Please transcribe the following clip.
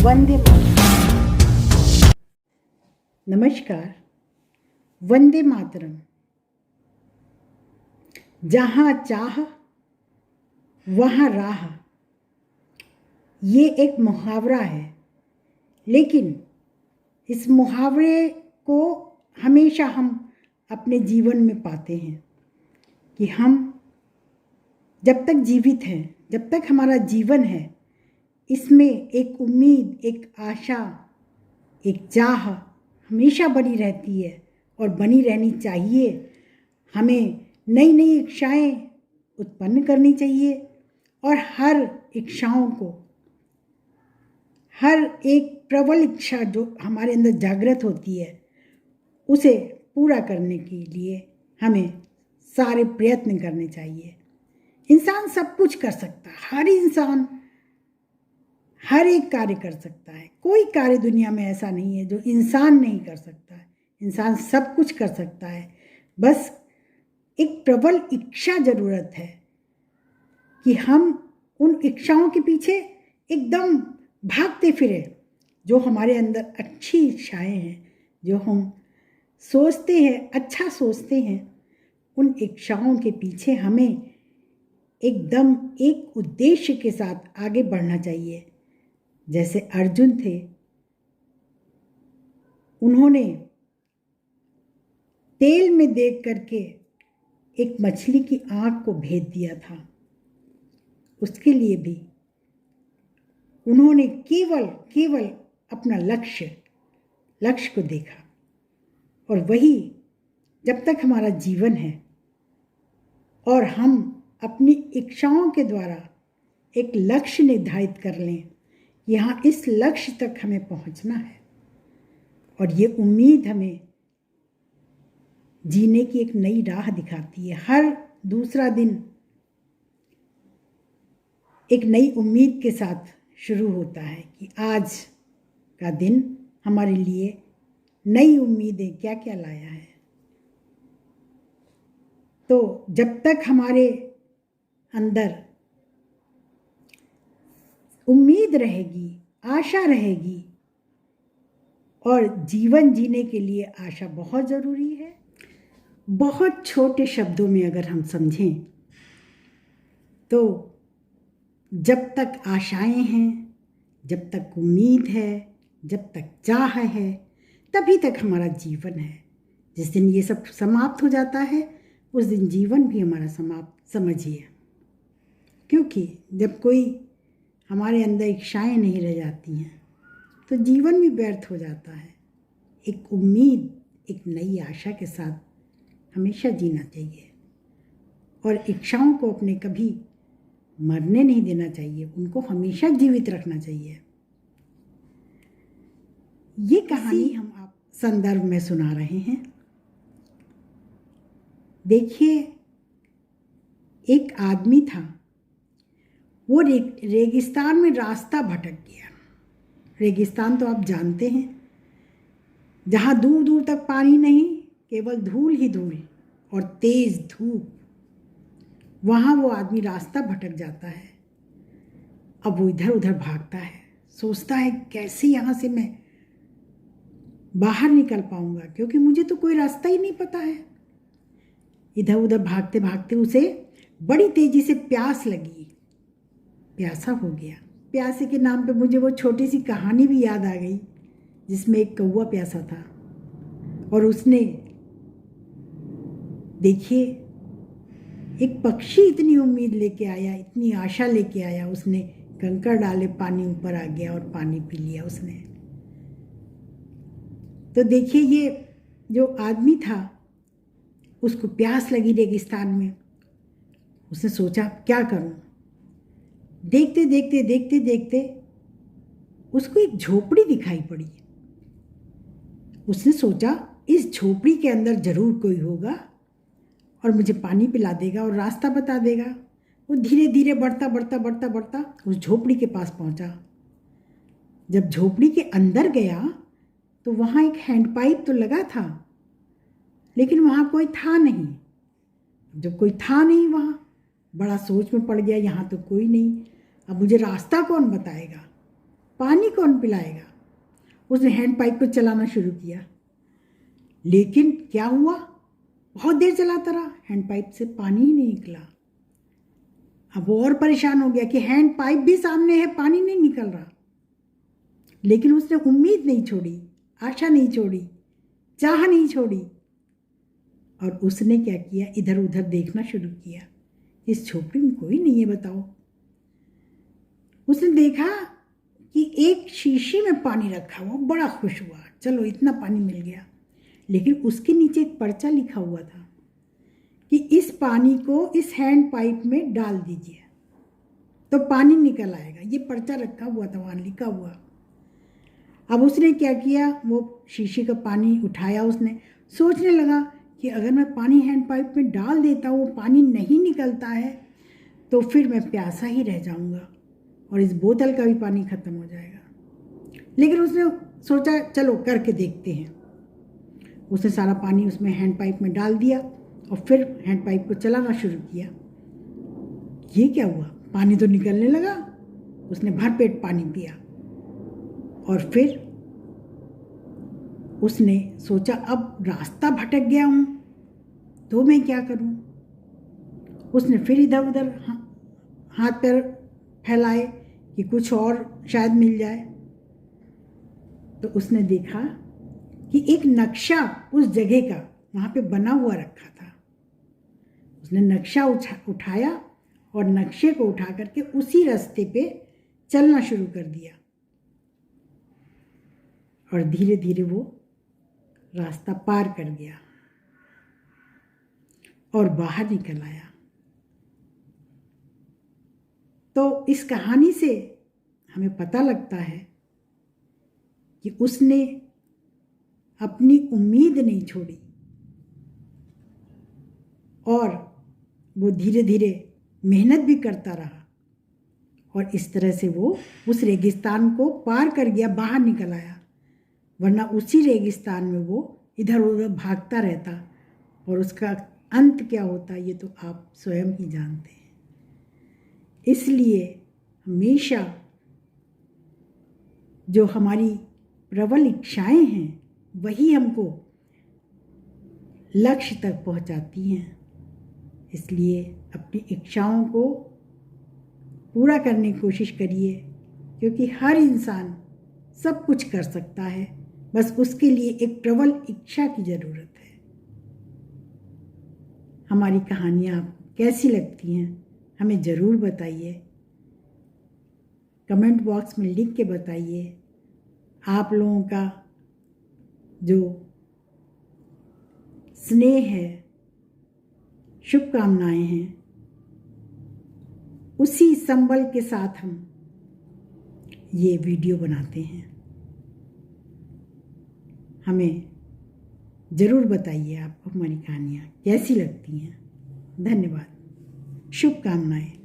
वंदे मातरम। नमस्कार। वंदे मातरम। जहाँ चाह वहाँ राह, ये एक मुहावरा है, लेकिन इस मुहावरे को हमेशा हम अपने जीवन में पाते हैं कि हम जब तक जीवित हैं, जब तक हमारा जीवन है, इसमें एक उम्मीद, एक आशा, एक चाह हमेशा बनी रहती है और बनी रहनी चाहिए। हमें नई नई इच्छाएं उत्पन्न करनी चाहिए और हर इच्छाओं को, हर एक प्रबल इच्छा जो हमारे अंदर जागृत होती है, उसे पूरा करने के लिए हमें सारे प्रयत्न करने चाहिए। इंसान सब कुछ कर सकता है, हर इंसान हर एक कार्य कर सकता है। कोई कार्य दुनिया में ऐसा नहीं है जो इंसान नहीं कर सकता है। इंसान सब कुछ कर सकता है, बस एक प्रबल इच्छा ज़रूरत है कि हम उन इच्छाओं के पीछे एकदम भागते फिरे। जो हमारे अंदर अच्छी इच्छाएं हैं, जो हम सोचते हैं, अच्छा सोचते हैं, उन इच्छाओं के पीछे हमें एकदम एक उद्देश्य के साथ आगे बढ़ना चाहिए। जैसे अर्जुन थे, उन्होंने तेल में देख करके एक मछली की आँख को भेद दिया था। उसके लिए भी उन्होंने केवल अपना लक्ष्य को देखा। और वही जब तक हमारा जीवन है और हम अपनी इच्छाओं के द्वारा एक लक्ष्य निर्धारित कर लें, यहाँ इस लक्ष्य तक हमें पहुँचना है, और ये उम्मीद हमें जीने की एक नई राह दिखाती है। हर दूसरा दिन एक नई उम्मीद के साथ शुरू होता है कि आज का दिन हमारे लिए नई उम्मीदें क्या क्या लाया है। तो जब तक हमारे अंदर उम्मीद रहेगी, आशा रहेगी, और जीवन जीने के लिए आशा बहुत ज़रूरी है। बहुत छोटे शब्दों में अगर हम समझें तो जब तक आशाएं हैं, जब तक उम्मीद है, जब तक चाह है, तभी तक हमारा जीवन है। जिस दिन ये सब समाप्त हो जाता है, उस दिन जीवन भी हमारा समाप्त समझिए। क्योंकि जब कोई हमारे अंदर इच्छाएं नहीं रह जाती हैं तो जीवन भी व्यर्थ हो जाता है। एक उम्मीद, एक नई आशा के साथ हमेशा जीना चाहिए और इच्छाओं को अपने कभी मरने नहीं देना चाहिए, उनको हमेशा जीवित रखना चाहिए। ये कहानी हम आप संदर्भ में सुना रहे हैं। देखिए, एक आदमी था, वो रेगिस्तान में रास्ता भटक गया। रेगिस्तान तो आप जानते हैं, जहाँ दूर दूर तक पानी नहीं, केवल धूल ही धूल और तेज़ धूप। वहाँ वो आदमी रास्ता भटक जाता है। अब वो इधर उधर भागता है, सोचता है कैसे यहाँ से मैं बाहर निकल पाऊँगा, क्योंकि मुझे तो कोई रास्ता ही नहीं पता है। इधर उधर भागते भागते उसे बड़ी तेज़ी से प्यास लगी, प्यासा हो गया। प्यासे के नाम पे मुझे वो छोटी सी कहानी भी याद आ गई, जिसमें एक कौवा प्यासा था और उसने, देखिए, एक पक्षी इतनी उम्मीद लेके आया, इतनी आशा लेके आया, उसने कंकड़ डाले, पानी ऊपर आ गया और पानी पी लिया उसने। तो देखिए, ये जो आदमी था, उसको प्यास लगी रेगिस्तान में। उसने सोचा क्या करूं। देखते देखते उसको एक झोपड़ी दिखाई पड़ी। उसने सोचा इस झोपड़ी के अंदर जरूर कोई होगा और मुझे पानी पिला देगा और रास्ता बता देगा। वो धीरे धीरे बढ़ता उस झोपड़ी के पास पहुंचा। जब झोपड़ी के अंदर गया तो वहाँ एक हैंडपाइप तो लगा था, लेकिन वहाँ कोई था नहीं। जब कोई था नहीं वहाँ, बड़ा सोच में पड़ गया, यहाँ तो कोई नहीं, अब मुझे रास्ता कौन बताएगा। पानी कौन पिलाएगा। उसने हैंड पाइप को चलाना शुरू किया, लेकिन क्या हुआ, बहुत देर चलाता रहा, हैंड पाइप से पानी ही नहीं निकला। अब वो और परेशान हो गया कि हैंड पाइप भी सामने है, पानी नहीं निकल रहा। लेकिन उसने उम्मीद नहीं छोड़ी, आशा नहीं छोड़ी, चाह नहीं छोड़ी, और उसने क्या किया, इधर उधर देखना शुरू किया, इस झोपड़ी में कोई नहीं है, बताओ। उसने देखा कि एक शीशी में पानी रखा हुआ, बड़ा खुश हुआ, चलो इतना पानी मिल गया। लेकिन उसके नीचे एक पर्चा लिखा हुआ था कि इस पानी को इस हैंड पाइप में डाल दीजिए तो पानी निकल आएगा। ये पर्चा रखा हुआ था, वहाँ लिखा हुआ। अब उसने क्या किया, वो शीशी का पानी उठाया, उसने सोचने लगा कि अगर मैं पानी हैंड पाइप में डाल देता हूँ, पानी नहीं निकलता है, तो फिर मैं प्यासा ही रह जाऊँगा और इस बोतल का भी पानी ख़त्म हो जाएगा। लेकिन उसने सोचा चलो करके देखते हैं। उसने सारा पानी उसमें हैंड पाइप में डाल दिया और फिर हैंड पाइप को चलाना शुरू किया। ये क्या हुआ, पानी तो निकलने लगा। उसने भरपेट पानी पिया और फिर उसने सोचा अब रास्ता भटक गया हूँ तो मैं क्या करूँ। उसने फिर इधर उधर हाथ पैर फैलाए कि कुछ और शायद मिल जाए। तो उसने देखा कि एक नक्शा उस जगह का वहाँ पे बना हुआ रखा था। उसने नक्शा उठाया और नक्शे को उठा करके उसी रास्ते पे चलना शुरू कर दिया और धीरे धीरे वो रास्ता पार कर गया और बाहर निकल आया। तो इस कहानी से हमें पता लगता है कि उसने अपनी उम्मीद नहीं छोड़ी और वो धीरे धीरे मेहनत भी करता रहा और इस तरह से वो उस रेगिस्तान को पार कर गया, बाहर निकल आया। वरना उसी रेगिस्तान में वो इधर उधर भागता रहता और उसका अंत क्या होता ये तो आप स्वयं ही जानते हैं। इसलिए हमेशा जो हमारी प्रबल इच्छाएं हैं वही हमको लक्ष्य तक पहुंचाती हैं। इसलिए अपनी इच्छाओं को पूरा करने की कोशिश करिए, क्योंकि हर इंसान सब कुछ कर सकता है, बस उसके लिए एक प्रबल इच्छा की ज़रूरत है। हमारी कहानियाँ आपको कैसी लगती हैं हमें ज़रूर बताइए, कमेंट बॉक्स में लिख के बताइए। आप लोगों का जो स्नेह है, शुभकामनाएं हैं, उसी संबल के साथ हम ये वीडियो बनाते हैं। हमें ज़रूर बताइए आपको हमारी कहानियाँ कैसी लगती हैं। धन्यवाद, शुभकामनाएं।